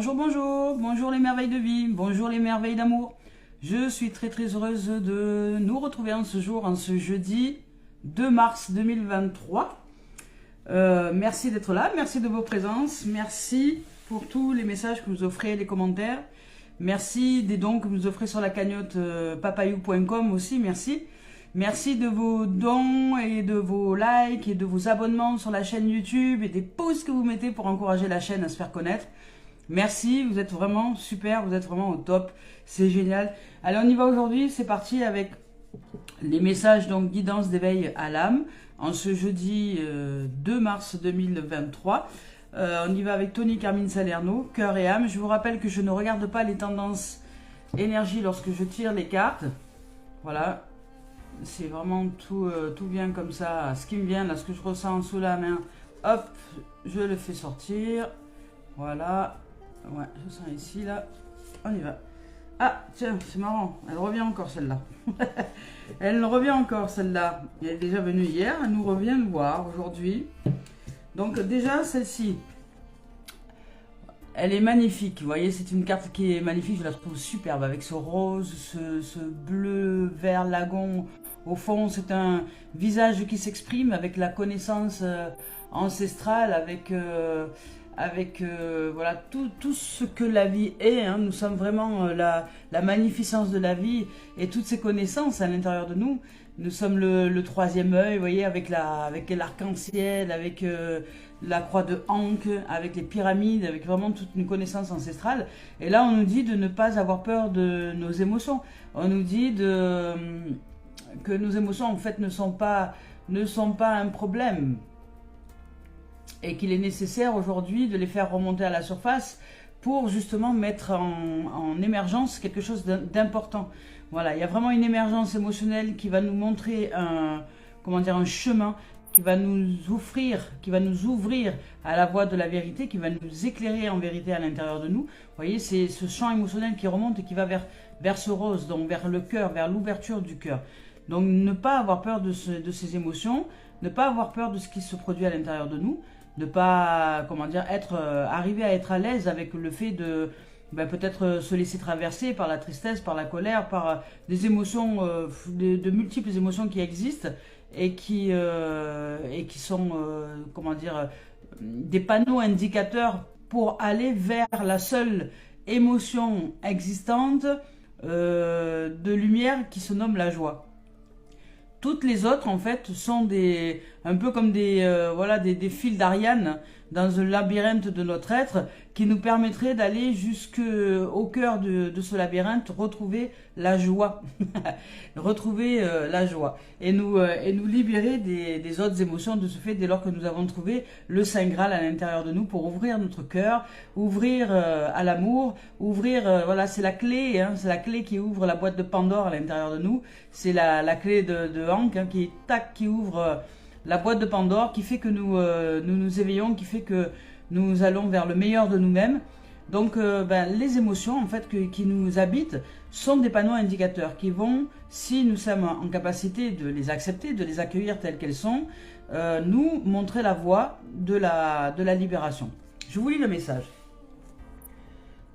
Bonjour, bonjour, bonjour les merveilles de vie, bonjour les merveilles d'amour. Je suis très heureuse de nous retrouver en ce jour, en ce jeudi 2 mars 2023. Merci d'être là, merci de vos présences, merci pour tous les messages que vous offrez, les commentaires. Merci des dons que vous offrez sur la cagnotte papayou.com aussi, merci. Merci de vos dons et de vos likes et de vos abonnements sur la chaîne YouTube et des pouces que vous mettez pour encourager la chaîne à se faire connaître. Merci, vous êtes vraiment super, vous êtes vraiment au top, c'est génial. Allez, on y va aujourd'hui, c'est parti avec les messages donc guidance d'éveil à l'âme en ce jeudi 2 mars 2023. On y va avec Tony Carmine Salerno, cœur et âme. Je vous rappelle que je ne regarde pas les tendances énergie lorsque je tire les cartes. Voilà. C'est vraiment tout vient comme ça, ce qui me vient, là, ce que je ressens sous la main, hop, je le fais sortir, voilà, ouais, je sens ici, là, on y va. Ah, tiens, c'est marrant, elle revient encore celle-là, elle revient encore celle-là, elle est déjà venue hier, elle nous revient nous voir aujourd'hui, donc déjà celle-ci, elle est magnifique, vous voyez, c'est une carte qui est magnifique, je la trouve superbe, avec ce rose, ce bleu, vert, lagon. Au fond, c'est un visage qui s'exprime avec la connaissance ancestrale, avec voilà, tout ce que la vie est. Hein. Nous sommes vraiment la magnificence de la vie et toutes ces connaissanses à l'intérieur de nous. Nous sommes le troisième œil, vous voyez, avec l'arc-en-ciel, avec la croix de Ankh, avec les pyramides, avec vraiment toute une connaissance ancestrale. Et là, on nous dit de ne pas avoir peur de nos émotions. On nous dit que nos émotions, en fait, ne sont pas un problème. Et qu'il est nécessaire aujourd'hui de les faire remonter à la surface pour justement mettre en émergence quelque chose d'important. Voilà, il y a vraiment une émergence émotionnelle qui va nous montrer un chemin, qui va nous ouvrir à la voie de la vérité, qui va nous éclairer en vérité à l'intérieur de nous. Vous voyez, c'est ce champ émotionnel qui remonte et qui va vers ce rose, donc vers le cœur, vers l'ouverture du cœur. Donc ne pas avoir peur de ces émotions, ne pas avoir peur de ce qui se produit à l'intérieur de nous, ne pas, arriver à être à l'aise avec le fait de peut-être se laisser traverser par la tristesse, par la colère, par des émotions, de multiples émotions qui existent et qui sont, des panneaux indicateurs pour aller vers la seule émotion existante de lumière qui se nomme la joie. Toutes les autres, en fait, sont un peu comme des fils d'Ariane dans un labyrinthe de notre être qui nous permettrait d'aller jusqu'au cœur de ce labyrinthe, retrouver la joie, retrouver la joie et nous libérer des autres émotions de ce fait dès lors que nous avons trouvé le Saint Graal à l'intérieur de nous pour ouvrir notre cœur, ouvrir à l'amour, ouvrir, c'est la clé, hein, c'est la clé qui ouvre la boîte de Pandore à l'intérieur de nous, c'est la clé de Ankh hein, qui ouvre la boîte de Pandore, qui fait que nous éveillons, qui fait que nous allons vers le meilleur de nous-mêmes. Donc les émotions en fait qui nous habitent sont des panneaux indicateurs qui vont, si nous sommes en capacité de les accepter, de les accueillir telles qu'elles sont, nous montrer la voie de la libération. Je vous lis le message.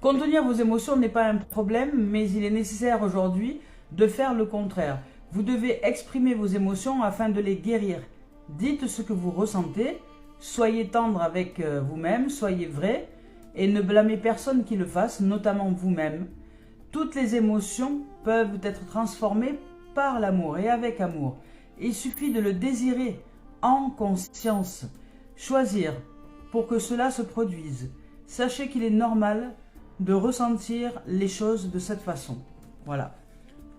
Contenir vos émotions n'est pas un problème, mais il est nécessaire aujourd'hui de faire le contraire. Vous devez exprimer vos émotions afin de les guérir. Dites ce que vous ressentez, soyez tendre avec vous-même, soyez vrai et ne blâmez personne qui le fasse, notamment vous-même. Toutes les émotions peuvent être transformées par l'amour et avec amour. Il suffit de le désirer en conscience, choisir pour que cela se produise. Sachez qu'il est normal de ressentir les choses de cette façon. Voilà.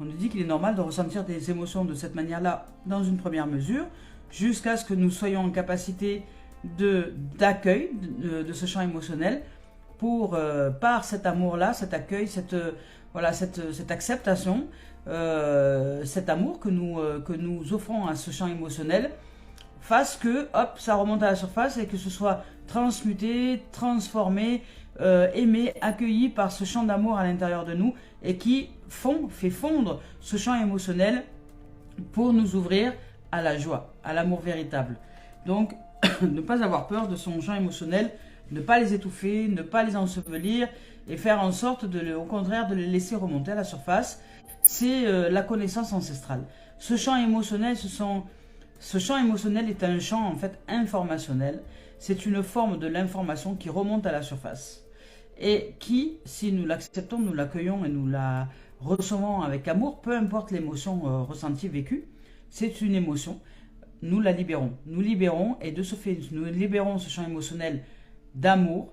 On nous dit qu'il est normal de ressentir des émotions de cette manière-là dans une première mesure, jusqu'à ce que nous soyons en capacité d'accueil de ce champ émotionnel pour, par cet amour-là, cet accueil, cette acceptation, cet amour que nous offrons à ce champ émotionnel, fasse que, hop, ça remonte à la surface et que ce soit transmuté, transformé, aimé, accueilli par ce champ d'amour à l'intérieur de nous et qui fait fondre ce champ émotionnel pour nous ouvrir à la joie, à l'amour véritable. Donc, ne pas avoir peur de son champ émotionnel ne pas les étouffer, ne pas les ensevelir et faire en sorte, au contraire, de les laisser remonter à la surface. C'est la connaissance ancestrale. Ce champ émotionnel, ce champ émotionnel est un champ en fait informationnel. C'est une forme de l'information qui remonte à la surface et qui, si nous l'acceptons, nous l'accueillons et nous la recevons avec amour, peu importe l'émotion ressentie, vécue, c'est une émotion. Nous la libérons. Nous libérons et de ce fait, nous libérons ce champ émotionnel d'amour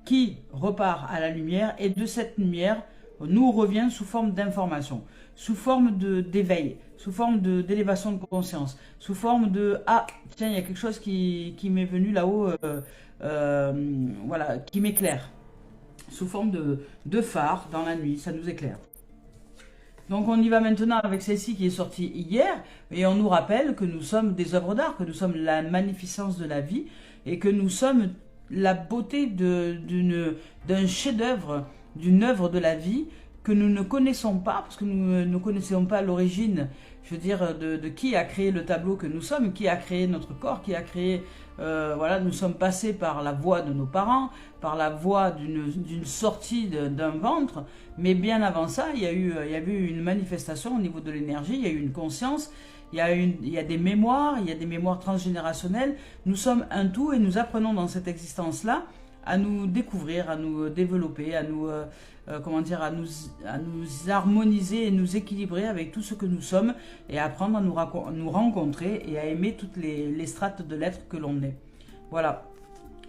qui repart à la lumière et de cette lumière nous revient sous forme d'information, sous forme d'éveil, sous forme d'élévation de conscience, sous forme de « Ah, tiens, il y a quelque chose qui m'est venu là-haut, voilà, qui m'éclaire », sous forme de phare dans la nuit, ça nous éclaire. Donc on y va maintenant avec celle-ci qui est sortie hier, et on nous rappelle que nous sommes des œuvres d'art, que nous sommes la magnificence de la vie, et que nous sommes la beauté d'un chef-d'œuvre, d'une œuvre de la vie que nous ne connaissons pas, parce que nous ne connaissons pas l'origine, je veux dire, de qui a créé le tableau que nous sommes, qui a créé notre corps, qui a créé... voilà, nous sommes passés par la voie de nos parents, par la voie d'une sortie d'un ventre, mais bien avant ça, il y a eu une manifestation au niveau de l'énergie, il y a eu une conscience, il y a des mémoires, il y a des mémoires transgénérationnelles. Nous sommes un tout et nous apprenons dans cette existence-là à nous découvrir, à nous développer, à nous, comment dire, à nous harmoniser et nous équilibrer avec tout ce que nous sommes et apprendre à nous rencontrer et à aimer toutes les strates de l'être que l'on est. Voilà.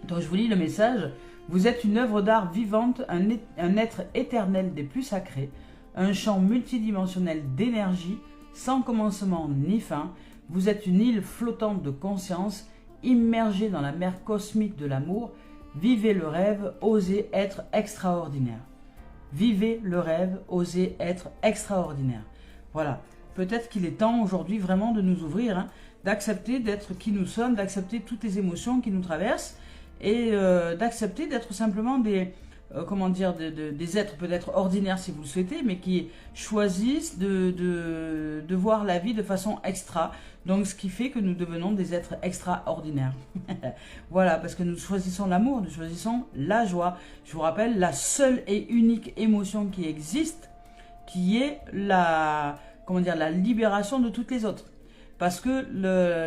Donc je vous lis le message. Vous êtes une œuvre d'art vivante, un être éternel des plus sacrés, un champ multidimensionnel d'énergie, sans commencement ni fin. Vous êtes une île flottante de conscience, immergée dans la mer cosmique de l'amour. Vivez le rêve, osez être extraordinaire. Vivez le rêve, osez être extraordinaire. Voilà. Peut-être qu'il est temps aujourd'hui vraiment de nous ouvrir, hein, d'accepter d'être qui nous sommes, d'accepter toutes les émotions qui nous traversent et d'accepter d'être simplement des êtres peut-être ordinaires si vous le souhaitez, mais qui choisissent de voir la vie de façon extra. Donc ce qui fait que nous devenons des êtres extraordinaires. Voilà, parce que nous choisissons l'amour, nous choisissons la joie. Je vous rappelle, la seule et unique émotion qui existe, qui est la libération de toutes les autres. Parce que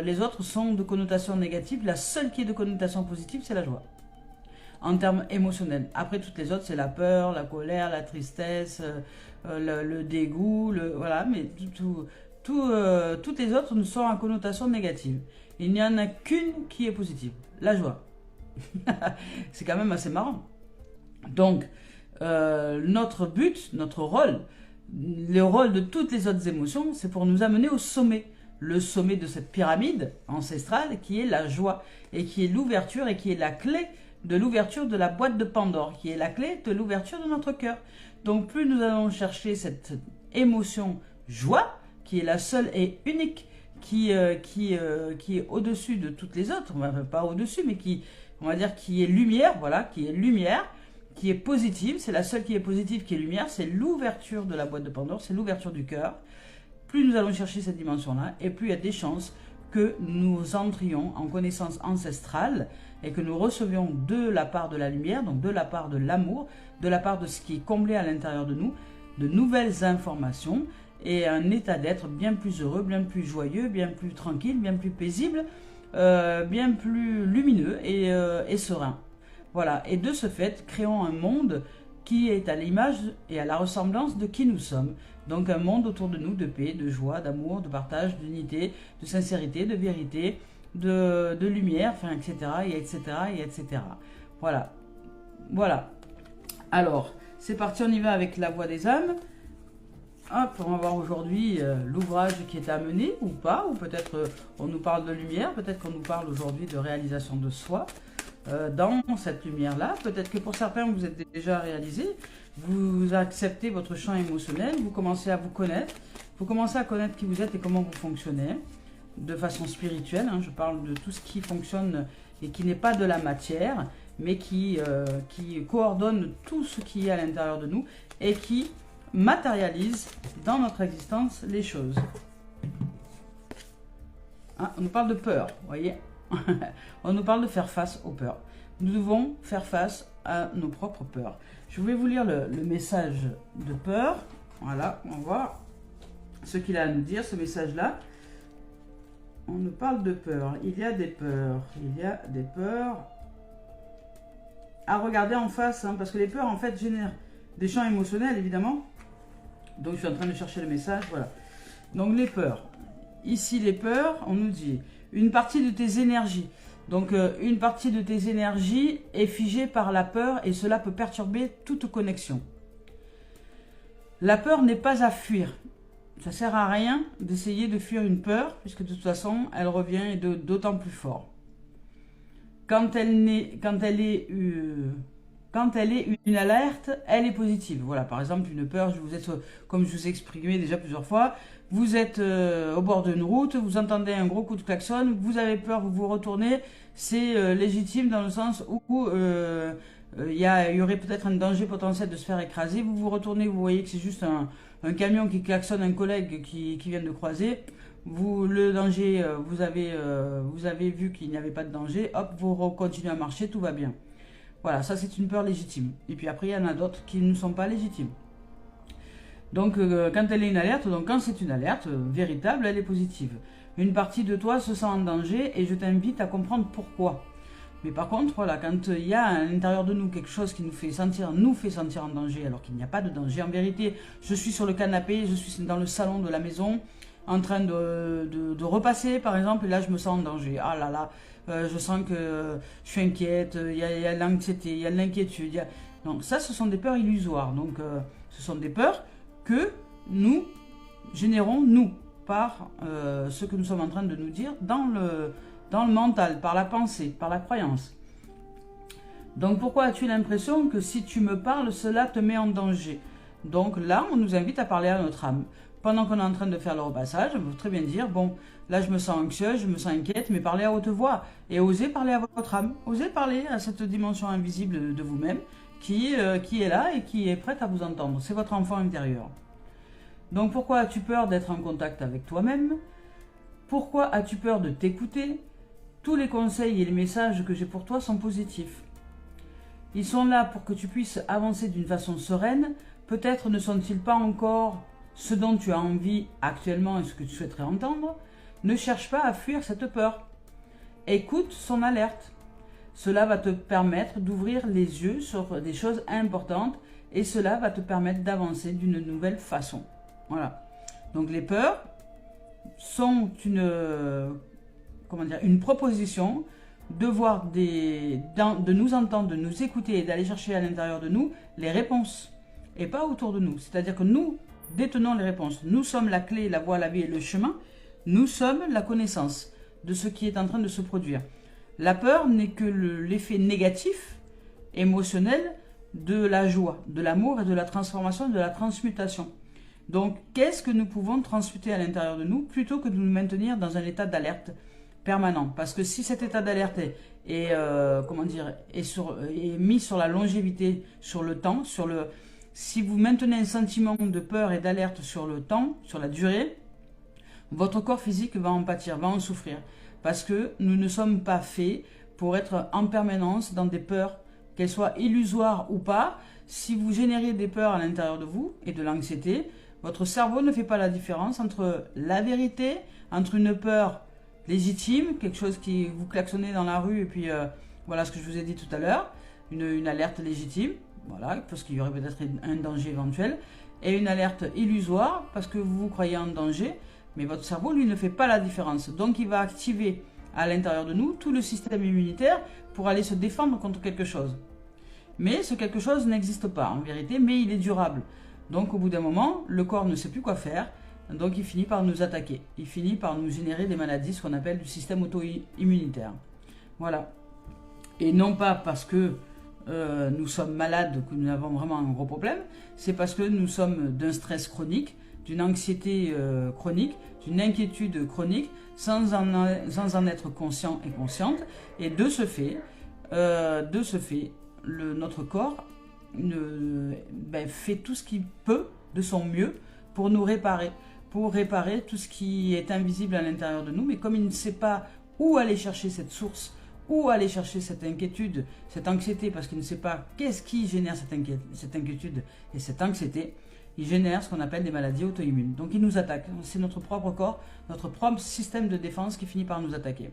les autres sont de connotation négative, la seule qui est de connotation positive, c'est la joie. En termes émotionnels. Après, toutes les autres, c'est la peur, la colère, la tristesse, le dégoût, voilà, mais toutes les autres sont en connotation négative. Il n'y en a qu'une qui est positive, la joie. C'est quand même assez marrant. Donc, notre but, notre rôle, le rôle de toutes les autres émotions, c'est pour nous amener au sommet. Le sommet de cette pyramide ancestrale qui est la joie et qui est l'ouverture et qui est la clé de l'ouverture de la boîte de Pandore, qui est la clé de l'ouverture de notre cœur. Donc plus nous allons chercher cette émotion joie, qui est la seule et unique, qui est au-dessus de toutes les autres, enfin, pas au-dessus, mais on va dire qui est lumière, voilà, qui est lumière, qui est positive, c'est la seule qui est positive, qui est lumière, c'est l'ouverture de la boîte de Pandore, c'est l'ouverture du cœur. Plus nous allons chercher cette dimension-là, et plus il y a des chances que nous entrions en connaissance ancestrale et que nous recevions de la part de la lumière, donc de la part de l'amour, de la part de ce qui est comblé à l'intérieur de nous, de nouvelles informations et un état d'être bien plus heureux, bien plus joyeux, bien plus tranquille, bien plus paisible, bien plus lumineux et serein. Voilà, et de ce fait, créons un monde qui est à l'image et à la ressemblance de qui nous sommes. Donc un monde autour de nous de paix, de joie, d'amour, de partage, d'unité, de sincérité, de vérité, de lumière, enfin, etc., et etc., et etc. Voilà. Voilà. Alors, c'est parti, on y va avec la voix des âmes. Hop, on va voir aujourd'hui l'ouvrage qui est à mener ou pas, ou peut-être on nous parle de lumière, peut-être qu'on nous parle aujourd'hui de réalisation de soi. Dans cette lumière-là, peut-être que pour certains vous êtes déjà réalisé, vous acceptez votre champ émotionnel, vous commencez à vous connaître, vous commencez à connaître qui vous êtes et comment vous fonctionnez, de façon spirituelle, hein, je parle de tout ce qui fonctionne et qui n'est pas de la matière, mais qui coordonne tout ce qui est à l'intérieur de nous et qui matérialise dans notre existence les choses. Hein, on nous parle de peur, vous voyez. On nous parle de faire face aux peurs. nous devons faire face à nos propres peurs. Je vais vous lire le message de peur. Voilà, on va voir ce qu'il a à nous dire, ce message-là. On nous parle de peur. Il y a des peurs. Il y a des peurs à regarder en face, hein, parce que les peurs, en fait, génèrent des champs émotionnels, évidemment. Donc, je suis en train de chercher le message, voilà. Donc, les peurs. Ici, les peurs, on nous dit une partie de tes énergies. Donc, une partie de tes énergies est figée par la peur et cela peut perturber toute connexion. La peur n'est pas à fuir. Ça ne sert à rien d'essayer de fuir une peur, puisque de toute façon, elle revient d'autant plus fort. Quand elle est une alerte, elle est positive. Voilà, par exemple, une peur, comme je vous ai exprimé déjà plusieurs fois, vous êtes au bord d'une route, vous entendez un gros coup de klaxon, vous avez peur, vous vous retournez, c'est légitime dans le sens où il y aurait peut-être un danger potentiel de se faire écraser, vous vous retournez, vous voyez que c'est juste un camion qui klaxonne un collègue qui vient de croiser, le danger, vous avez vu qu'il n'y avait pas de danger, hop, vous continuez à marcher, tout va bien. Voilà, ça c'est une peur légitime. Et puis après, il y en a d'autres qui ne sont pas légitimes. Donc, quand elle est une alerte, donc quand c'est une alerte véritable, elle est positive. Une partie de toi se sent en danger et je t'invite à comprendre pourquoi. Mais par contre, voilà, quand il y a à l'intérieur de nous quelque chose qui nous fait sentir en danger, alors qu'il n'y a pas de danger. En vérité, je suis sur le canapé, je suis dans le salon de la maison, en train de repasser, par exemple, et là, je me sens en danger. Ah là là, je sens que je suis inquiète, il y a l'anxiété, il y a de l'inquiétude. Donc ça, ce sont des peurs illusoires. Donc, ce sont des peurs que nous générons, nous, par ce que nous sommes en train de nous dire dans le mental, par la pensée, par la croyance. Donc pourquoi as-tu l'impression que si tu me parles, cela te met en danger? Donc là, on nous invite à parler à notre âme. Pendant qu'on est en train de faire le repassage, on peut très bien dire, bon, là je me sens anxieuse, je me sens inquiète, mais parlez à haute voix. Et osez parler à votre âme, osez parler à cette dimension invisible de vous-même qui est là et qui est prête à vous entendre. C'est votre enfant intérieur. Donc pourquoi as-tu peur d'être en contact avec toi-même? Pourquoi as-tu peur de t'écouter? Tous les conseils et les messages que j'ai pour toi sont positifs. Ils sont là pour que tu puisses avancer d'une façon sereine. Peut-être ne sont-ils pas encore ce dont tu as envie actuellement et ce que tu souhaiterais entendre. Ne cherche pas à fuir cette peur. Écoute son alerte. Cela va te permettre d'ouvrir les yeux sur des choses importantes et cela va te permettre d'avancer d'une nouvelle façon. Voilà. Donc les peurs sont une proposition de voir de nous entendre, de nous écouter et d'aller chercher à l'intérieur de nous les réponses et pas autour de nous. C'est-à-dire que nous détenons les réponses. Nous sommes la clé, la voie, la vie et le chemin. Nous sommes la connaissance de ce qui est en train de se produire. La peur n'est que l'effet négatif, émotionnel, de la joie, de l'amour et de la transformation, de la transmutation. Donc, qu'est-ce que nous pouvons transmuter à l'intérieur de nous plutôt que de nous maintenir dans un état d'alerte permanent? Parce que si cet état d'alerte est mis sur la longévité, sur le temps, si vous maintenez un sentiment de peur et d'alerte sur le temps, sur la durée, votre corps physique va en pâtir, va en souffrir. Parce que nous ne sommes pas faits pour être en permanence dans des peurs, qu'elles soient illusoires ou pas. Si vous générez des peurs à l'intérieur de vous et de l'anxiété, votre cerveau ne fait pas la différence entre la vérité, entre une peur légitime, quelque chose qui vous klaxonnez dans la rue et puis voilà ce que je vous ai dit tout à l'heure, une alerte légitime, voilà, parce qu'il y aurait peut-être un danger éventuel, et une alerte illusoire parce que vous vous croyez en danger, mais votre cerveau, lui, ne fait pas la différence. Donc, il va activer à l'intérieur de nous tout le système immunitaire pour aller se défendre contre quelque chose. Mais ce quelque chose n'existe pas, en vérité, mais il est durable. Donc, au bout d'un moment, le corps ne sait plus quoi faire, donc il finit par nous attaquer. Il finit par nous générer des maladies, ce qu'on appelle du système auto-immunitaire. Voilà. Et non pas parce que nous sommes malades que nous avons vraiment un gros problème, c'est parce que nous sommes d'un stress chronique, d'une anxiété chronique, d'une inquiétude chronique, sans en être conscient et consciente. Et de ce fait, notre corps fait tout ce qu'il peut de son mieux pour nous réparer, pour réparer tout ce qui est invisible à l'intérieur de nous. Mais comme il ne sait pas où aller chercher cette source, ou aller chercher cette inquiétude, cette anxiété, parce qu'il ne sait pas qu'est-ce qui génère cette inquiétude et cette anxiété, il génère ce qu'on appelle des maladies auto-immunes. Donc il nous attaque. C'est notre propre corps, notre propre système de défense qui finit par nous attaquer.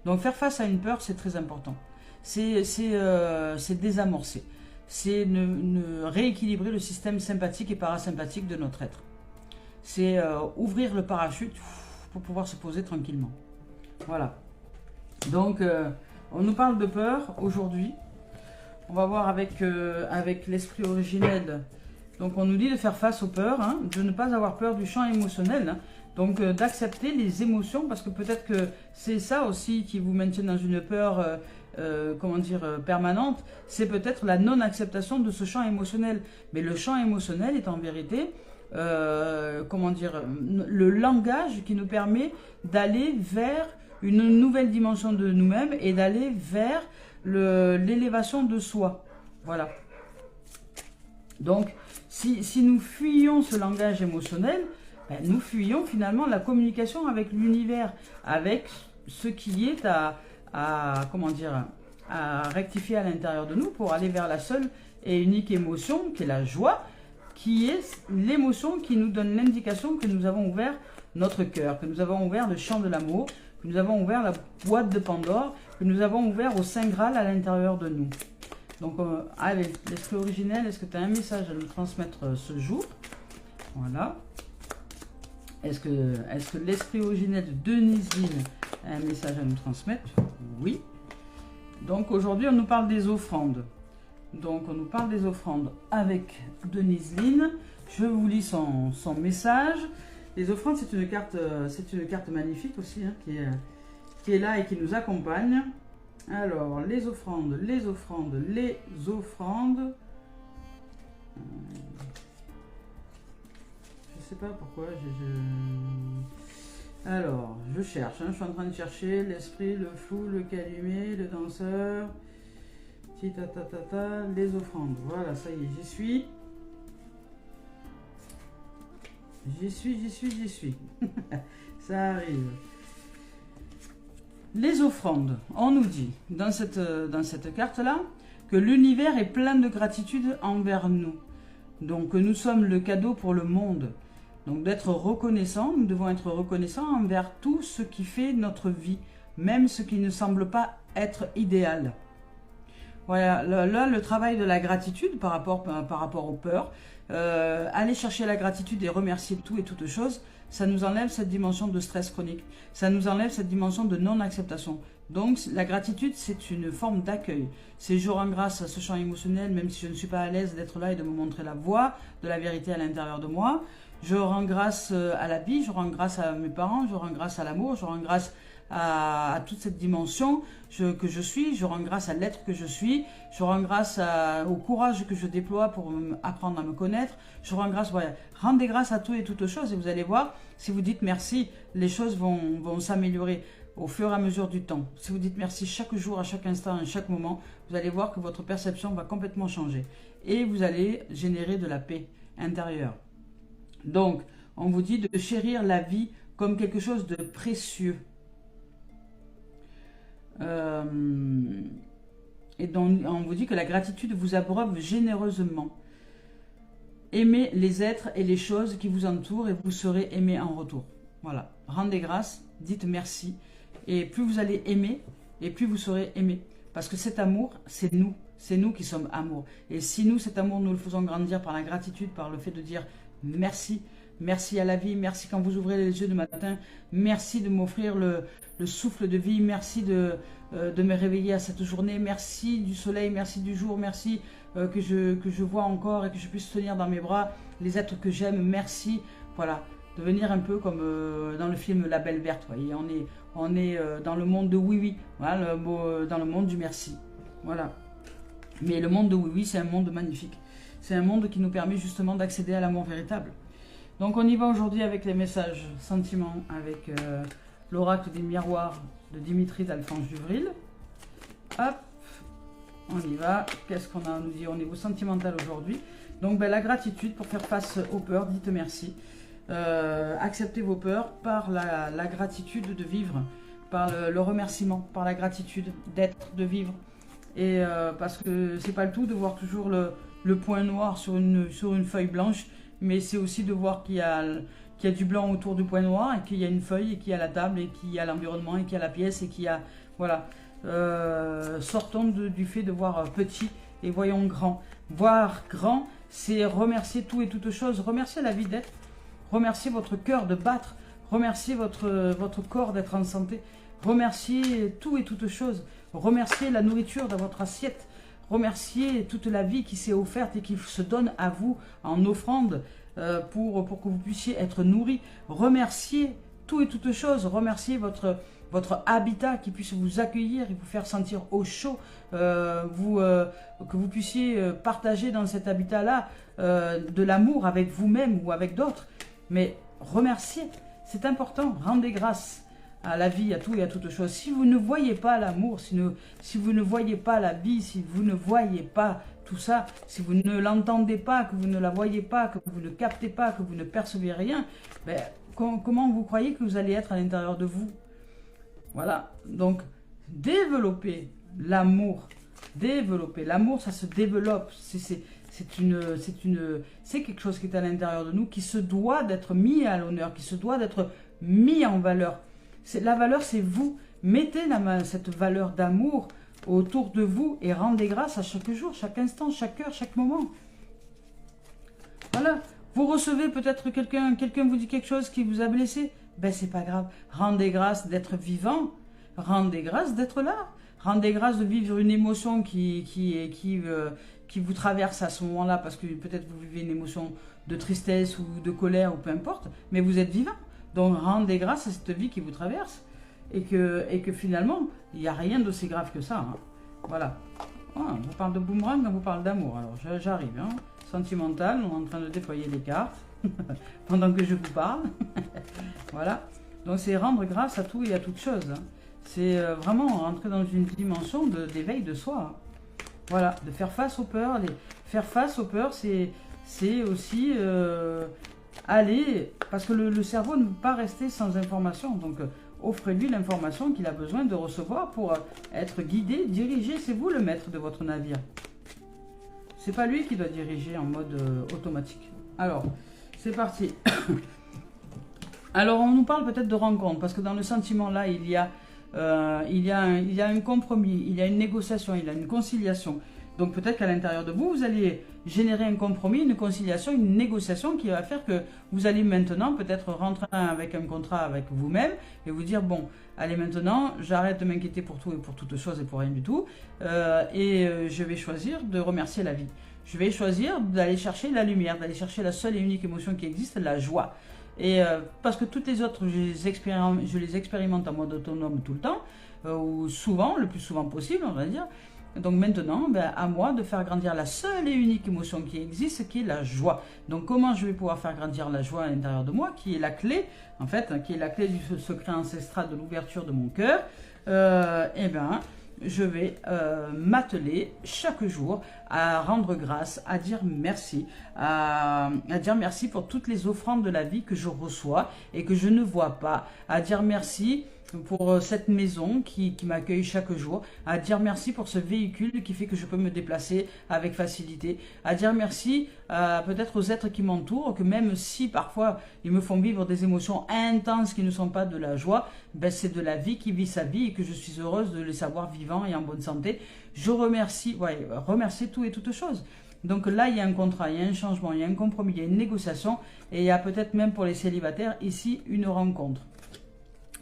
Donc faire face à une peur, c'est très important. C'est désamorcer. C'est rééquilibrer le système sympathique et parasympathique de notre être. C'est ouvrir le parachute pour pouvoir se poser tranquillement. Voilà. Donc, on nous parle de peur aujourd'hui. On va voir avec l'esprit originel. Donc, on nous dit de faire face aux peurs, hein, de ne pas avoir peur du champ émotionnel. Hein. Donc, d'accepter les émotions, parce que peut-être que c'est ça aussi qui vous maintient dans une peur, permanente. C'est peut-être la non-acceptation de ce champ émotionnel. Mais le champ émotionnel est en vérité, le langage qui nous permet d'aller vers une nouvelle dimension de nous-mêmes et d'aller vers l'élévation de soi. Voilà. Donc, si nous fuyons ce langage émotionnel, ben, nous fuyons finalement la communication avec l'univers, avec ce qui est à rectifier à l'intérieur de nous pour aller vers la seule et unique émotion qui est la joie, qui est l'émotion qui nous donne l'indication que nous avons ouvert notre cœur, que nous avons ouvert le champ de l'amour, que nous avons ouvert la boîte de Pandore, que nous avons ouvert au Saint Graal à l'intérieur de nous. Donc, allez, l'esprit originel, est-ce que tu as un message à nous transmettre ce jour? Voilà. Est-ce que l'esprit originel de Denise Line a un message à nous transmettre? Oui. Donc, aujourd'hui, on nous parle des offrandes. Donc, on nous parle des offrandes avec Denise Line. Je vous lis son message. Les offrandes, c'est une carte magnifique aussi, hein, qui est là et qui nous accompagne. Alors, les offrandes. Je ne sais pas pourquoi. Alors, je cherche. Hein, je suis en train de chercher l'esprit, le fou, le calumet, le danseur. Les offrandes. Voilà, ça y est, j'y suis. J'y suis. Ça arrive. Les offrandes. On nous dit dans cette carte-là que l'univers est plein de gratitude envers nous. Donc nous sommes le cadeau pour le monde. Donc d'être reconnaissant, nous devons être reconnaissants envers tout ce qui fait notre vie, même ce qui ne semble pas être idéal. Voilà, là le travail de la gratitude par rapport aux peurs. Aller chercher la gratitude et remercier tout et toutes choses, ça nous enlève cette dimension de stress chronique, ça nous enlève cette dimension de non-acceptation. Donc la gratitude, c'est une forme d'accueil. C'est je rends grâce à ce champ émotionnel, même si je ne suis pas à l'aise d'être là et de me montrer la voie de la vérité à l'intérieur de moi. Je rends grâce à la vie, je rends grâce à mes parents, je rends grâce à l'amour, je rends grâce à toute cette dimension que je suis, je rends grâce à l'être que je suis, je rends grâce au courage que je déploie pour apprendre à me connaître, je rends grâce, voilà, rendez grâce à tout et toutes choses et vous allez voir, si vous dites merci, les choses vont s'améliorer au fur et à mesure du temps. Si vous dites merci chaque jour, à chaque instant, à chaque moment, vous allez voir que votre perception va complètement changer et vous allez générer de la paix intérieure. Donc, on vous dit de chérir la vie comme quelque chose de précieux. Et donc, on vous dit que la gratitude vous abreuve généreusement. Aimez les êtres et les choses qui vous entourent et vous serez aimé en retour. Voilà. Rendez grâce, dites merci. Et plus vous allez aimer, et plus vous serez aimé. Parce que cet amour, c'est nous. C'est nous qui sommes amour. Et si nous, cet amour, nous le faisons grandir par la gratitude, par le fait de dire merci. Merci à la vie, merci quand vous ouvrez les yeux le matin, merci de m'offrir le souffle de vie, merci de me réveiller à cette journée, merci du soleil, merci du jour, merci que je vois encore et que je puisse tenir dans mes bras les êtres que j'aime, merci, voilà, devenir un peu comme dans le film La Belle Verte, vous voyez, on est dans le monde de oui-oui, voilà, dans le monde du merci, voilà. Mais le monde de oui-oui, c'est un monde magnifique, c'est un monde qui nous permet justement d'accéder à l'amour véritable. Donc on y va aujourd'hui avec les messages sentiments, avec l'oracle des miroirs de Dimitri d'Alphonse Duvril. Hop, on y va. Qu'est-ce qu'on a à nous dire au niveau sentimental aujourd'hui? Donc la gratitude pour faire face aux peurs, dites merci. Acceptez vos peurs par la gratitude de vivre. par le remerciement, par la gratitude d'être, de vivre. Et parce que c'est pas le tout de voir toujours le point noir sur une feuille blanche, mais c'est aussi de voir qu'il y a du blanc autour du point noir, et qu'il y a une feuille, et qu'il y a la table, et qu'il y a l'environnement, et qu'il y a la pièce, et qu'il y a... Voilà. Sortons du fait de voir petit et voyons grand. Voir grand, c'est remercier tout et toute chose, remercier la vie d'être, remercier votre cœur de battre, remercier votre corps d'être en santé, remercier tout et toute chose, remercier la nourriture dans votre assiette, remercier toute la vie qui s'est offerte et qui se donne à vous en offrande pour que vous puissiez être nourris, remercier tout et toute chose, remercier votre habitat qui puisse vous accueillir et vous faire sentir au chaud, que vous puissiez partager dans cet habitat-là de l'amour avec vous-même ou avec d'autres. Mais remerciez, c'est important, rendez grâce à la vie, à tout et à toute chose. Si vous ne voyez pas l'amour, si vous ne voyez pas la vie, si vous ne voyez pas tout ça, si vous ne l'entendez pas, que vous ne la voyez pas, que vous ne captez pas, que vous ne percevez rien, ben, comment vous croyez que vous allez être à l'intérieur de vous? Voilà, donc développer l'amour. Développer l'amour, ça se développe. C'est quelque chose qui est à l'intérieur de nous, qui se doit d'être mis à l'honneur, qui se doit d'être mis en valeur. La valeur, c'est vous. Mettez cette valeur d'amour autour de vous et rendez grâce à chaque jour, chaque instant, chaque heure, chaque moment. Voilà. Vous recevez peut-être quelqu'un vous dit quelque chose qui vous a blessé. Ben c'est pas grave. Rendez grâce d'être vivant. Rendez grâce d'être là. Rendez grâce de vivre une émotion qui vous traverse à ce moment-là, parce que peut-être vous vivez une émotion de tristesse ou de colère ou peu importe, mais vous êtes vivant. Donc rendez grâce à cette vie qui vous traverse et que finalement, il n'y a rien d'aussi grave que ça. Hein. Voilà. Ah, on vous parle de boomerang, on vous parle d'amour. Alors j'arrive. Hein. Sentimental, on est en train de déployer les cartes pendant que je vous parle. Voilà. Donc c'est rendre grâce à tout et à toute chose. Hein. C'est vraiment rentrer dans une dimension d'éveil de soi. Hein. Voilà, de faire face aux peurs. Faire face aux peurs, c'est aussi aller... Parce que le cerveau ne peut pas rester sans information. Donc offrez-lui l'information qu'il a besoin de recevoir pour être guidé, dirigé. C'est vous le maître de votre navire. C'est pas lui qui doit diriger en mode automatique. Alors, c'est parti. Alors, on nous parle peut-être de rencontre, parce que dans le sentiment là, il y a un compromis, il y a une négociation, il y a une conciliation. Donc peut-être qu'à l'intérieur de vous, vous allez générer un compromis, une conciliation, une négociation qui va faire que vous allez maintenant peut-être rentrer avec un contrat avec vous-même et vous dire, bon, allez maintenant, j'arrête de m'inquiéter pour tout et pour toutes choses et pour rien du tout, je vais choisir de remercier la vie. Je vais choisir d'aller chercher la lumière, d'aller chercher la seule et unique émotion qui existe, la joie. Et parce que toutes les autres, je les expérimente en mode autonome tout le temps, ou souvent, le plus souvent possible, on va dire. Donc maintenant, ben, à moi de faire grandir la seule et unique émotion qui existe, qui est la joie. Donc comment je vais pouvoir faire grandir la joie à l'intérieur de moi, qui est la clé, en fait, qui est la clé du secret ancestral de l'ouverture de mon cœur. Eh bien, je vais m'atteler chaque jour à rendre grâce, à dire merci, à dire merci pour toutes les offrandes de la vie que je reçois et que je ne vois pas, à dire merci pour cette maison qui m'accueille chaque jour, à dire merci pour ce véhicule qui fait que je peux me déplacer avec facilité, à dire merci peut-être aux êtres qui m'entourent, que même si parfois ils me font vivre des émotions intenses qui ne sont pas de la joie, ben c'est de la vie qui vit sa vie et que je suis heureuse de les savoir vivants et en bonne santé. Je remercie, remercier tout et toutes choses. Donc là, il y a un contrat, il y a un changement, il y a un compromis, il y a une négociation et il y a peut-être même pour les célibataires ici une rencontre.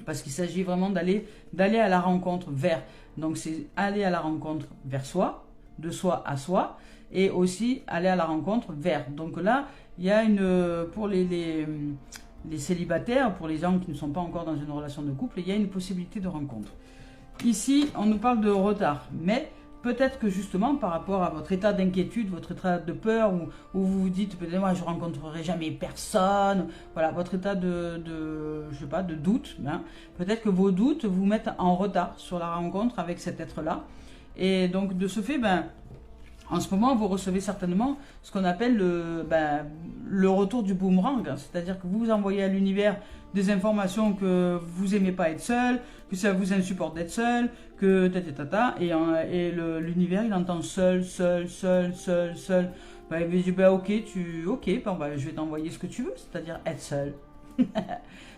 Parce qu'il s'agit vraiment d'aller à la rencontre vers. Donc c'est aller à la rencontre vers soi, de soi à soi, et aussi aller à la rencontre vers. Donc là, il y a pour les célibataires, pour les gens qui ne sont pas encore dans une relation de couple, il y a une possibilité de rencontre. Ici, on nous parle de retard, mais peut-être que justement par rapport à votre état d'inquiétude, votre état de peur, où vous vous dites peut-être moi je rencontrerai jamais personne, voilà votre état je sais pas, de doute, hein. Peut-être que vos doutes vous mettent en retard sur la rencontre avec cet être-là, et donc de ce fait, en ce moment vous recevez certainement ce qu'on appelle le retour du boomerang, c'est-à-dire que vous envoyez à l'univers des informations que vous aimez pas être seul, que ça vous insupporte d'être seul, que tata, et l'univers il entend seul. Bah, il dit bah, ok, bon, bah, je vais t'envoyer ce que tu veux, c'est-à-dire être seul.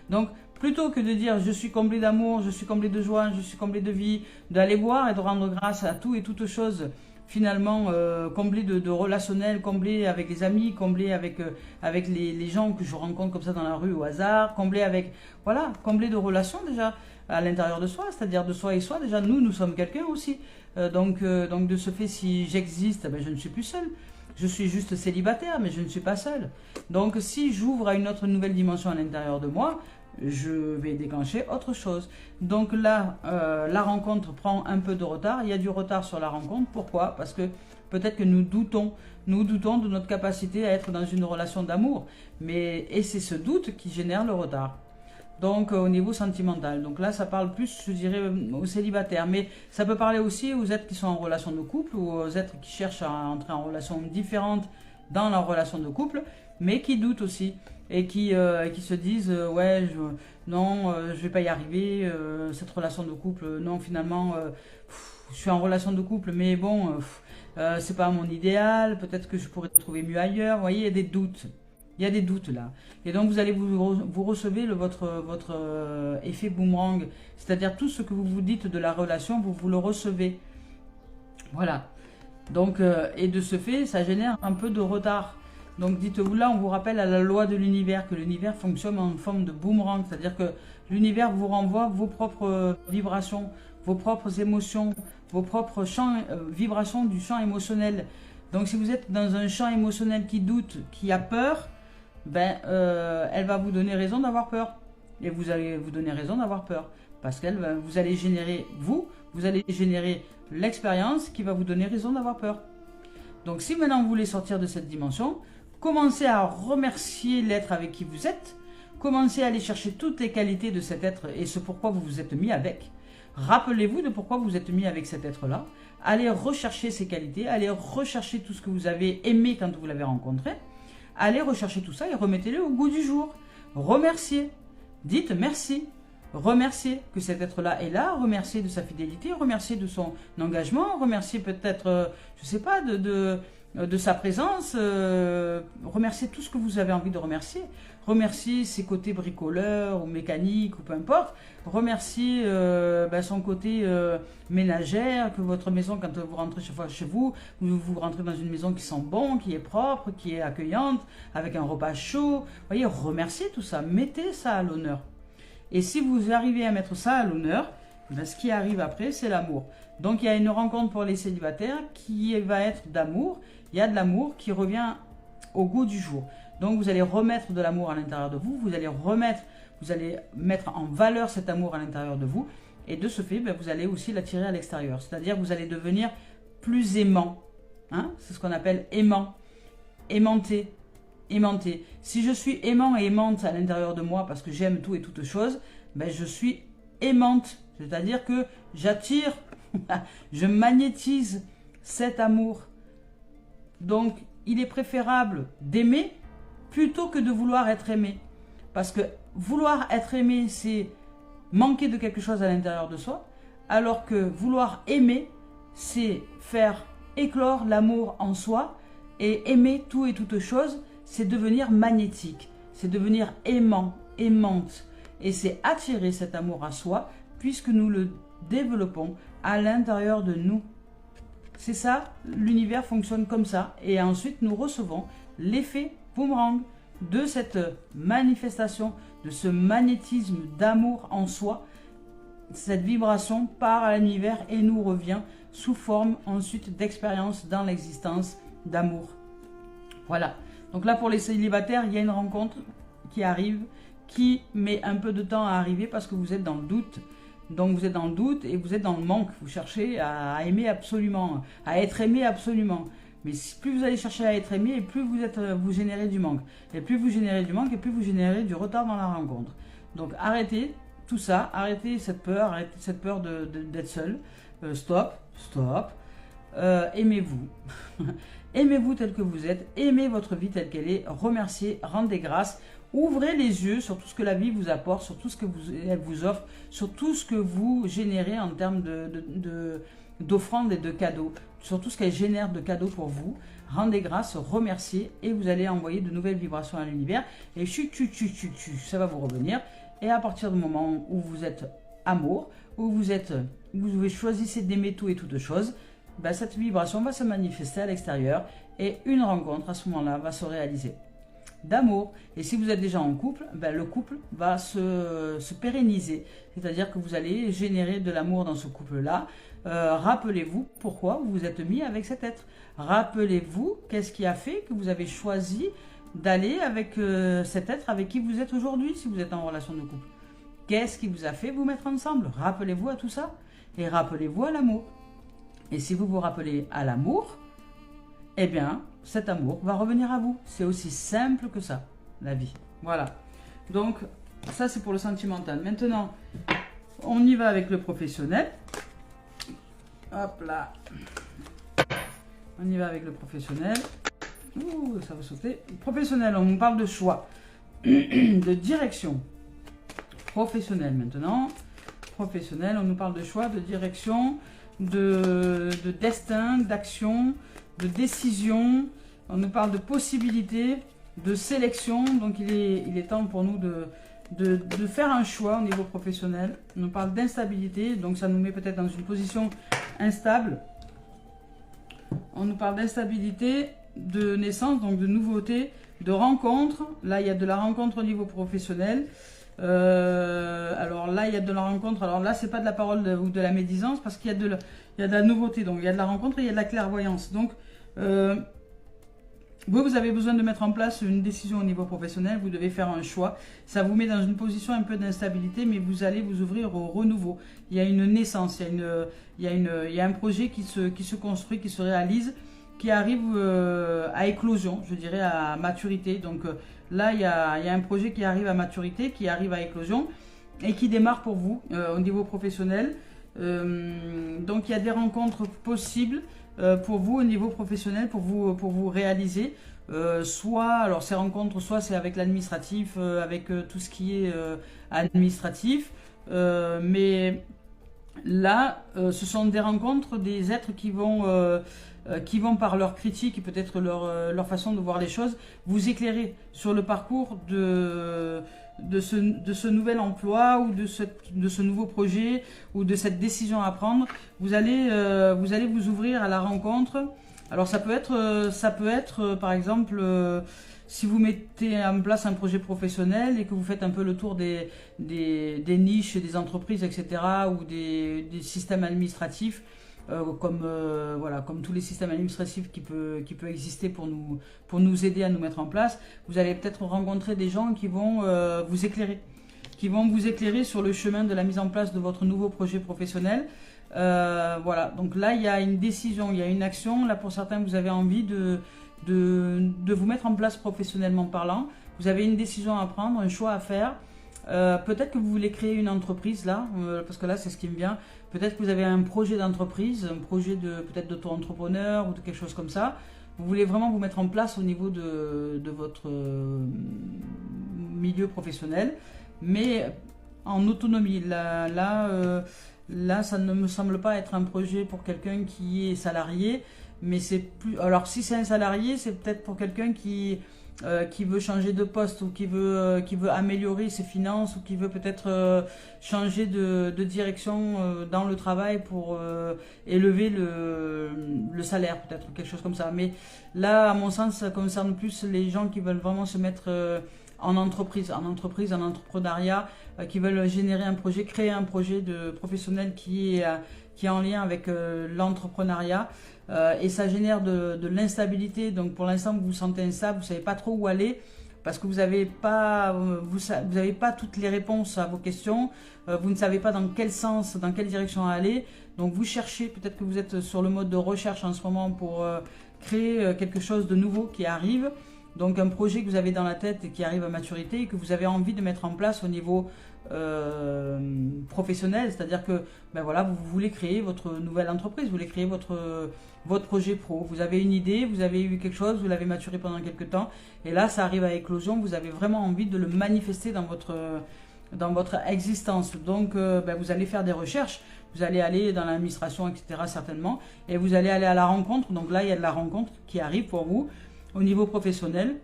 Donc, plutôt que de dire je suis comblé d'amour, je suis comblé de joie, je suis comblé de vie, d'aller voir et de rendre grâce à tout et toutes choses, finalement comblé de relationnel, comblé avec les amis, comblé avec les gens que je rencontre comme ça dans la rue au hasard, comblé avec, voilà, comblé de relations déjà à l'intérieur de soi, c'est-à-dire de soi et soi, déjà nous sommes quelqu'un aussi. Donc de ce fait, si j'existe, ben, je ne suis plus seul. Je suis juste célibataire, mais je ne suis pas seul. Donc si j'ouvre à une autre nouvelle dimension à l'intérieur de moi, je vais déclencher autre chose. Donc là, la rencontre prend un peu de retard. Il y a du retard sur la rencontre. Pourquoi? Parce que peut-être que nous doutons de notre capacité à être dans une relation d'amour. Et c'est ce doute qui génère le retard. Donc au niveau sentimental. Donc là, ça parle plus, je dirais, aux célibataires. Mais ça peut parler aussi aux êtres qui sont en relation de couple ou aux êtres qui cherchent à entrer en relation différente dans leur relation de couple, mais qui doutent aussi. Et qui se disent ouais, je vais pas y arriver, cette relation de couple, non, finalement, je suis en relation de couple, mais bon, c'est pas mon idéal, peut-être que je pourrais trouver mieux ailleurs. Vous voyez, il y a des doutes. Il y a des doutes là. Et donc, vous allez vous recevez votre effet boomerang. C'est-à-dire, tout ce que vous vous dites de la relation, vous le recevez. Voilà. Donc, et de ce fait, ça génère un peu de retard. Donc, dites-vous là, on vous rappelle à la loi de l'univers, que l'univers fonctionne en forme de boomerang. C'est-à-dire que l'univers vous renvoie vos propres vibrations, vos propres émotions, vos propres vibrations du champ émotionnel. Donc, si vous êtes dans un champ émotionnel qui doute, qui a peur, ben, elle va vous donner raison d'avoir peur. Et vous allez vous donner raison d'avoir peur. Parce que vous allez générer, vous allez générer l'expérience qui va vous donner raison d'avoir peur. Donc, si maintenant vous voulez sortir de cette dimension, commencez à remercier l'être avec qui vous êtes. Commencez à aller chercher toutes les qualités de cet être et ce pourquoi vous vous êtes mis avec. Rappelez-vous de pourquoi vous êtes mis avec cet être-là. Allez rechercher ses qualités, allez rechercher tout ce que vous avez aimé quand vous l'avez rencontré. Allez rechercher tout ça et remettez-le au goût du jour. Remerciez. Dites merci. Remerciez que cet être-là est là, remerciez de sa fidélité, remerciez de son engagement, remerciez peut-être, je ne sais pas, de sa présence, remerciez tout ce que vous avez envie de remercier. Remerciez ses côtés bricoleurs ou mécaniques ou peu importe. Remerciez son côté ménagère, que votre maison, quand vous rentrez chaque fois chez vous, vous rentrez dans une maison qui sent bon, qui est propre, qui est accueillante, avec un repas chaud. Vous voyez, remerciez tout ça, mettez ça à l'honneur. Et si vous arrivez à mettre ça à l'honneur, ben, ce qui arrive après, c'est l'amour. Donc il y a une rencontre pour les célibataires qui va être d'amour. Il y a de l'amour qui revient au goût du jour. Donc vous allez remettre de l'amour à l'intérieur de vous. Vous allez mettre en valeur cet amour à l'intérieur de vous. Et de ce fait, ben, vous allez aussi l'attirer à l'extérieur. C'est-à-dire que vous allez devenir plus aimant. Hein? C'est ce qu'on appelle aimant. Aimanté. Aimanté. Si je suis aimant et aimante à l'intérieur de moi parce que j'aime tout et toutes choses, ben je suis aimante. C'est-à-dire que j'attire, je magnétise cet amour. Donc, il est préférable d'aimer plutôt que de vouloir être aimé. Parce que vouloir être aimé, c'est manquer de quelque chose à l'intérieur de soi, alors que vouloir aimer, c'est faire éclore l'amour en soi, et aimer tout et toutes choses, c'est devenir magnétique, c'est devenir aimant, aimante, et c'est attirer cet amour à soi, puisque nous le développons à l'intérieur de nous. C'est ça, l'univers fonctionne comme ça, et ensuite nous recevons l'effet boomerang de cette manifestation, de ce magnétisme d'amour en soi. Cette vibration part à l'univers et nous revient sous forme ensuite d'expérience dans l'existence d'amour. Voilà. Donc là, pour les célibataires, il y a une rencontre qui arrive, qui met un peu de temps à arriver parce que vous êtes dans le doute. Donc vous êtes dans le doute et vous êtes dans le manque. Vous cherchez à aimer absolument, à être aimé absolument. Mais plus vous allez chercher à être aimé, et plus vous générez du manque. Et plus vous générez du manque, et plus vous générez du retard dans la rencontre. Donc arrêtez tout ça, arrêtez cette peur d'être seul. Stop. Aimez-vous. Aimez-vous tel que vous êtes, aimez votre vie telle qu'elle est, remerciez, rendez grâce, ouvrez les yeux sur tout ce que la vie vous apporte, sur tout ce que elle vous offre, sur tout ce que vous générez en termes d'offrandes et de cadeaux, sur tout ce qu'elle génère de cadeaux pour vous. Rendez grâce, remerciez et vous allez envoyer de nouvelles vibrations à l'univers et ça va vous revenir. Et à partir du moment où vous êtes amour, où vous choisissez d'aimer tout et toutes choses, ben cette vibration va se manifester à l'extérieur et une rencontre à ce moment-là va se réaliser d'amour. Et si vous êtes déjà en couple, ben le couple va se pérenniser, c'est-à-dire que vous allez générer de l'amour dans ce couple-là. Rappelez-vous pourquoi vous vous êtes mis avec cet être. Rappelez-vous qu'est-ce qui a fait que vous avez choisi d'aller avec cet être avec qui vous êtes aujourd'hui si vous êtes en relation de couple. Qu'est-ce qui vous a fait vous mettre ensemble? Rappelez-vous à tout ça et rappelez-vous à l'amour. Et si vous vous rappelez à l'amour, eh bien, cet amour va revenir à vous. C'est aussi simple que ça, la vie. Voilà. Donc, ça c'est pour le sentimental. Maintenant, on y va avec le professionnel. Hop là. On y va avec le professionnel. Ouh, ça va sauter. Professionnel, on nous parle de choix, de direction. Professionnel maintenant. Professionnel, on nous parle de choix, de direction, de destin, d'action, de décision. On nous parle de possibilités, de sélection. Donc il est temps pour nous de faire un choix au niveau professionnel. On nous parle d'instabilité, donc ça nous met peut-être dans une position instable. On nous parle d'instabilité, de naissance, donc de nouveauté, de rencontre. Là, il y a de la rencontre au niveau professionnel. Alors là, il y a de la rencontre. Alors là, c'est pas de la parole ou de la médisance parce qu'il y a de la nouveauté. Donc, il y a de la rencontre et il y a de la clairvoyance. Donc, vous avez besoin de mettre en place une décision au niveau professionnel. Vous devez faire un choix. Ça vous met dans une position un peu d'instabilité, mais vous allez vous ouvrir au renouveau. Il y a une naissance, il y a un projet qui se construit, qui se réalise, qui arrive à éclosion, je dirais à maturité. Donc là, il y a un projet qui arrive à maturité, qui arrive à éclosion et qui démarre pour vous au niveau professionnel. Donc il y a des rencontres possibles pour vous au niveau professionnel, pour vous réaliser. Alors ces rencontres, soit c'est avec l'administratif, avec tout ce qui est administratif, mais là, ce sont des rencontres des êtres qui vont par leur critique et peut-être leur façon de voir les choses, vous éclairer sur le parcours de ce nouvel emploi ou de ce nouveau projet ou de cette décision à prendre. Vous allez vous ouvrir à la rencontre. Alors ça peut être par exemple, si vous mettez en place un projet professionnel et que vous faites un peu le tour des niches, des entreprises, etc., ou des systèmes administratifs, comme tous les systèmes administratifs qui peut exister pour nous aider à nous mettre en place, vous allez peut-être rencontrer des gens qui vont vous éclairer sur le chemin de la mise en place de votre nouveau projet professionnel. Voilà, donc là il y a une décision, il y a une action. Là pour certains vous avez envie de vous mettre en place professionnellement parlant. Vous avez une décision à prendre, un choix à faire. Peut-être que vous voulez créer une entreprise là, parce que là c'est ce qui me vient. Peut-être que vous avez un projet d'entreprise, un projet peut-être d'auto-entrepreneur ou de quelque chose comme ça. Vous voulez vraiment vous mettre en place au niveau de votre milieu professionnel, mais en autonomie. Là, ça ne me semble pas être un projet pour quelqu'un qui est salarié, mais c'est plus. Alors si c'est un salarié, c'est peut-être pour quelqu'un qui veut changer de poste ou qui veut améliorer ses finances ou qui veut peut-être changer de direction dans le travail pour élever le salaire, peut-être quelque chose comme ça. Mais là, à mon sens, ça concerne plus les gens qui veulent vraiment se mettre en entreprise, en entrepreneuriat, qui veulent générer un projet, créer un projet de professionnel qui est en lien avec l'entrepreneuriat. Et ça génère de l'instabilité. Donc pour l'instant vous vous sentez instable, vous ne savez pas trop où aller parce que vous n'avez pas toutes les réponses à vos questions, vous ne savez pas dans quel sens, dans quelle direction aller. Donc vous cherchez, peut-être que vous êtes sur le mode de recherche en ce moment pour créer quelque chose de nouveau qui arrive. Donc un projet que vous avez dans la tête et qui arrive à maturité et que vous avez envie de mettre en place au niveau professionnel, c'est-à-dire que ben voilà, vous voulez créer votre nouvelle entreprise, vous voulez créer votre projet pro, vous avez une idée, vous avez eu quelque chose, vous l'avez maturé pendant quelques temps, et là ça arrive à éclosion, vous avez vraiment envie de le manifester dans votre existence. Donc ben, vous allez faire des recherches, vous allez aller dans l'administration, etc. certainement, et vous allez aller à la rencontre. Donc là il y a de la rencontre qui arrive pour vous au niveau professionnel.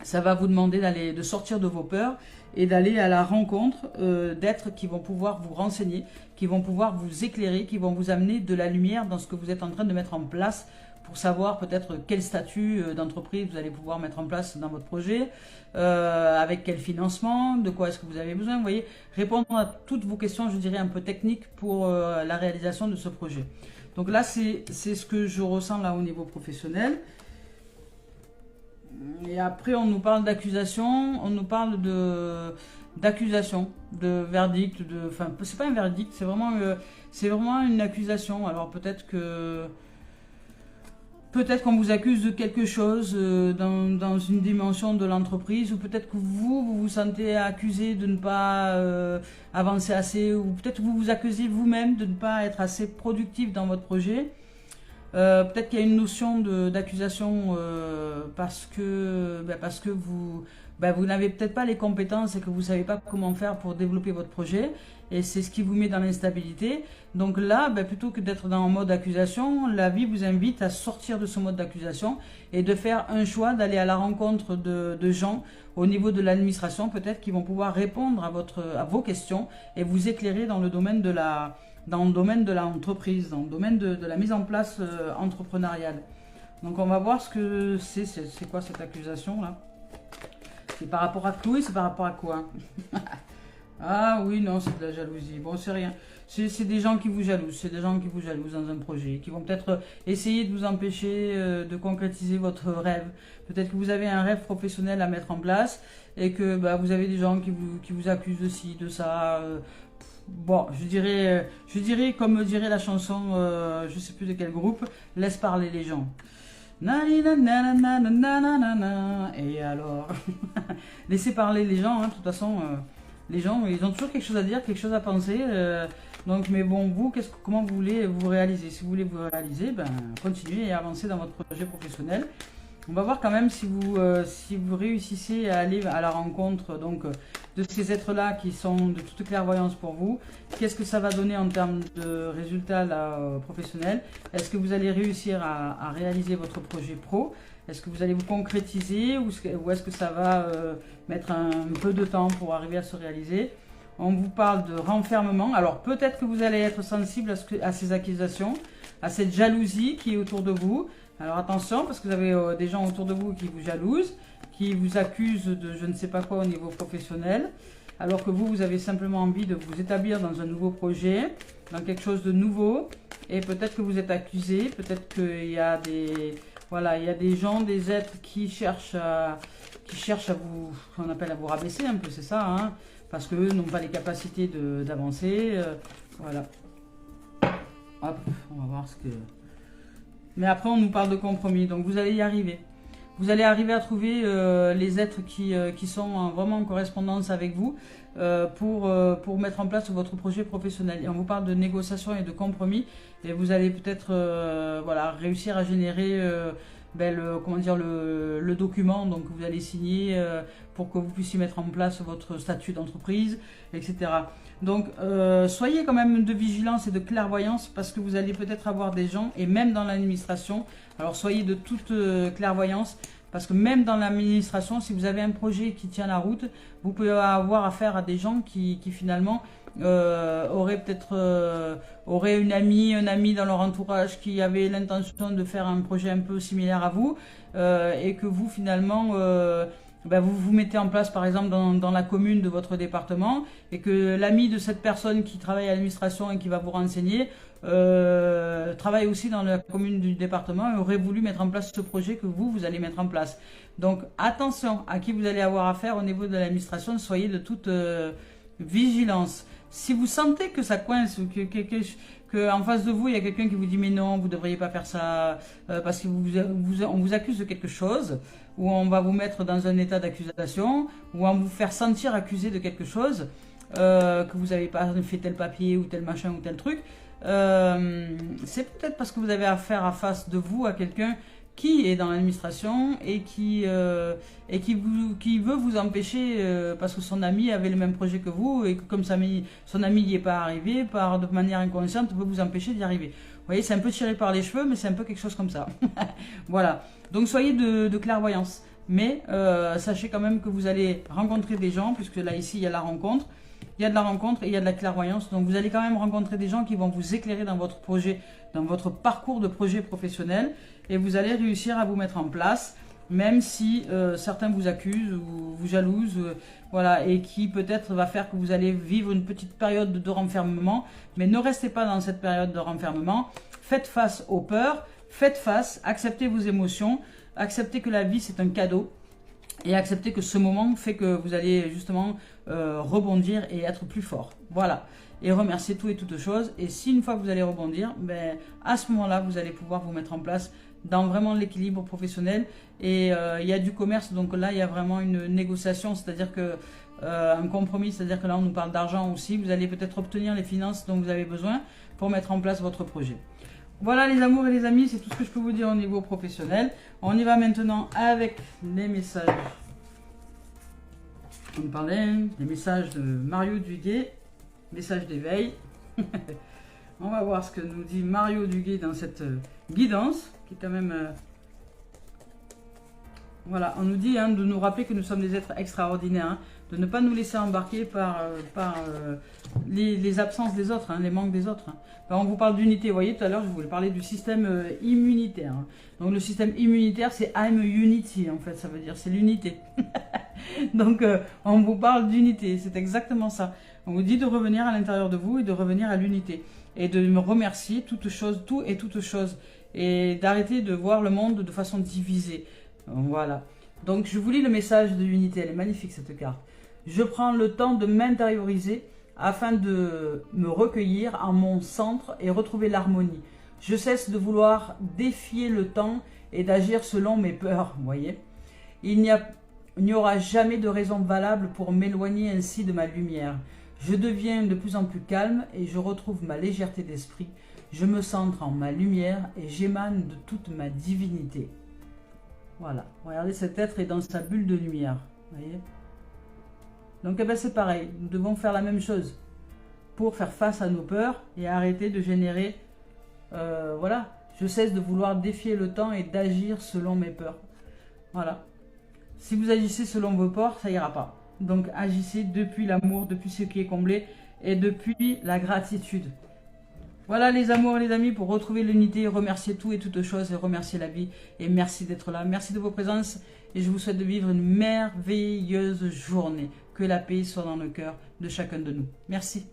Ça va vous demander de sortir de vos peurs et d'aller à la rencontre d'êtres qui vont pouvoir vous renseigner, qui vont pouvoir vous éclairer, qui vont vous amener de la lumière dans ce que vous êtes en train de mettre en place pour savoir peut-être quel statut d'entreprise vous allez pouvoir mettre en place dans votre projet, avec quel financement, de quoi est-ce que vous avez besoin. Vous voyez, répondre à toutes vos questions, je dirais un peu techniques pour la réalisation de ce projet. Donc là, c'est ce que je ressens là au niveau professionnel. Et après, on nous parle d'accusation, on nous parle d'accusation, de verdict, enfin, c'est pas un verdict, c'est vraiment une accusation. Alors peut-être qu'on vous accuse de quelque chose dans une dimension de l'entreprise, ou peut-être que vous vous sentez accusé de ne pas avancer assez, ou peut-être que vous vous accusez vous-même de ne pas être assez productif dans votre projet. Peut-être qu'il y a une notion d'accusation parce que vous n'avez peut-être pas les compétences et que vous ne savez pas comment faire pour développer votre projet, et c'est ce qui vous met dans l'instabilité. Donc là, plutôt que d'être dans un mode d'accusation, la vie vous invite à sortir de ce mode d'accusation et de faire un choix, d'aller à la rencontre de gens au niveau de l'administration, peut-être, qui vont pouvoir répondre à vos questions et vous éclairer dans le domaine de l'entreprise, dans le domaine de la mise en place entrepreneuriale. Donc on va voir ce que c'est quoi cette accusation là. C'est par rapport à Chloé, c'est par rapport à quoi? Ah oui, non, c'est de la jalousie. Bon, c'est rien. C'est des gens qui vous jalousent, c'est des gens qui vous jalousent dans un projet, qui vont peut-être essayer de vous empêcher de concrétiser votre rêve. Peut-être que vous avez un rêve professionnel à mettre en place et que vous avez des gens qui vous accusent de ci, de ça. Bon, je dirais comme dirait la chanson, je sais plus de quel groupe, laisse parler les gens. Et alors, laissez parler les gens, hein, de toute façon, les gens, ils ont toujours quelque chose à dire, quelque chose à penser. Donc, mais bon, vous, comment vous voulez vous réaliser? Si vous voulez vous réaliser, continuez et avancez dans votre projet professionnel. On va voir quand même si vous réussissez à aller à la rencontre de ces êtres-là qui sont de toute clairvoyance pour vous. Qu'est-ce que ça va donner en termes de résultats professionnels? Est-ce que vous allez réussir à réaliser votre projet pro? Est-ce que vous allez vous concrétiser ou est-ce que ça va mettre un peu de temps pour arriver à se réaliser? On vous parle de renfermement. Alors peut-être que vous allez être sensible à ces accusations, à cette jalousie qui est autour de vous. Alors attention, parce que vous avez des gens autour de vous qui vous jalousent, qui vous accusent de je ne sais pas quoi au niveau professionnel, alors que vous avez simplement envie de vous établir dans un nouveau projet, dans quelque chose de nouveau, et peut-être que vous êtes accusé, peut-être qu'il y a des gens, des êtres qui cherchent à vous, qu'on appelle à vous rabaisser un peu, c'est ça, hein, parce qu'eux n'ont pas les capacités d'avancer, voilà. Hop, on va voir ce que... Mais après, on nous parle de compromis, donc vous allez y arriver. Vous allez arriver à trouver les êtres qui sont vraiment en correspondance avec vous pour mettre en place votre projet professionnel. Et on vous parle de négociation et de compromis. Et vous allez peut-être réussir à générer le document donc, que vous allez signer pour que vous puissiez mettre en place votre statut d'entreprise, etc. Donc, soyez quand même de vigilance et de clairvoyance parce que vous allez peut-être avoir des gens, et même dans l'administration, alors soyez de toute clairvoyance parce que même dans l'administration, si vous avez un projet qui tient la route, vous pouvez avoir affaire à des gens qui finalement auraient une amie, un ami dans leur entourage qui avait l'intention de faire un projet un peu similaire à vous et que vous finalement... vous vous mettez en place par exemple dans la commune de votre département et que l'ami de cette personne qui travaille à l'administration et qui va vous renseigner travaille aussi dans la commune du département et aurait voulu mettre en place ce projet que vous allez mettre en place. Donc attention à qui vous allez avoir affaire au niveau de l'administration, soyez de toute vigilance. Si vous sentez que ça coince, que en face de vous, il y a quelqu'un qui vous dit mais non, vous ne devriez pas faire ça, parce qu'on vous accuse de quelque chose, ou on va vous mettre dans un état d'accusation, ou on va vous faire sentir accusé de quelque chose, que vous n'avez pas fait tel papier, ou tel machin, ou tel truc, c'est peut-être parce que vous avez affaire à face de vous à quelqu'un qui est dans l'administration et qui veut vous empêcher parce que son ami avait le même projet que vous et que comme son ami n'y est pas arrivé, de manière inconsciente, veut vous empêcher d'y arriver. Vous voyez, c'est un peu tiré par les cheveux, mais c'est un peu quelque chose comme ça. Voilà. Donc soyez de clairvoyance. Mais sachez quand même que vous allez rencontrer des gens, puisque là, ici, il y a la rencontre. Il y a de la rencontre et il y a de la clairvoyance. Donc vous allez quand même rencontrer des gens qui vont vous éclairer dans votre projet, dans votre parcours de projet professionnel. Et vous allez réussir à vous mettre en place, même si certains vous accusent ou vous jalousent, voilà, et qui peut-être va faire que vous allez vivre une petite période de renfermement. Mais ne restez pas dans cette période de renfermement. Faites face aux peurs, faites face, acceptez vos émotions, acceptez que la vie c'est un cadeau. Et accepter que ce moment fait que vous allez justement rebondir et être plus fort. Voilà. Et remercier tout et toutes choses. Et si une fois que vous allez rebondir, ben, à ce moment-là, vous allez pouvoir vous mettre en place dans vraiment l'équilibre professionnel. Et il y a du commerce, donc là, il y a vraiment une négociation, c'est-à-dire que un compromis, c'est-à-dire que là, on nous parle d'argent aussi. Vous allez peut-être obtenir les finances dont vous avez besoin pour mettre en place votre projet. Voilà les amours et les amis, c'est tout ce que je peux vous dire au niveau professionnel. On y va maintenant avec les messages. On parlait des messages de Mario Duguay, message d'éveil. On va voir ce que nous dit Mario Duguay dans cette guidance, qui est quand même... Voilà, on nous dit de nous rappeler que nous sommes des êtres extraordinaires, de ne pas nous laisser embarquer par les absences des autres, les manques des autres. On vous parle d'unité, vous voyez, tout à l'heure, je voulais parler du système immunitaire. Donc le système immunitaire, c'est I'm unity, en fait, ça veut dire, c'est l'unité. Donc on vous parle d'unité, c'est exactement ça. On vous dit de revenir à l'intérieur de vous et de revenir à l'unité. Et de me remercier toute chose, tout et toute chose. Et d'arrêter de voir le monde de façon divisée. Voilà. Donc je vous lis le message de l'unité, elle est magnifique cette carte. Je prends le temps de m'intérioriser afin de me recueillir en mon centre et retrouver l'harmonie. Je cesse de vouloir défier le temps et d'agir selon mes peurs, vous voyez. Il n'y aura jamais de raison valable pour m'éloigner ainsi de ma lumière. Je deviens de plus en plus calme et je retrouve ma légèreté d'esprit. Je me centre en ma lumière et j'émane de toute ma divinité. Voilà, regardez, cet être est dans sa bulle de lumière, vous voyez. Donc c'est pareil, nous devons faire la même chose pour faire face à nos peurs et arrêter de générer, voilà, je cesse de vouloir défier le temps et d'agir selon mes peurs. Voilà, si vous agissez selon vos peurs, ça ira pas. Donc agissez depuis l'amour, depuis ce qui est comblé et depuis la gratitude. Voilà les amours et les amis, pour retrouver l'unité, remercier tout et toutes choses et remercier la vie. Et merci d'être là, merci de vos présences et je vous souhaite de vivre une merveilleuse journée. Que la paix soit dans le cœur de chacun de nous. Merci.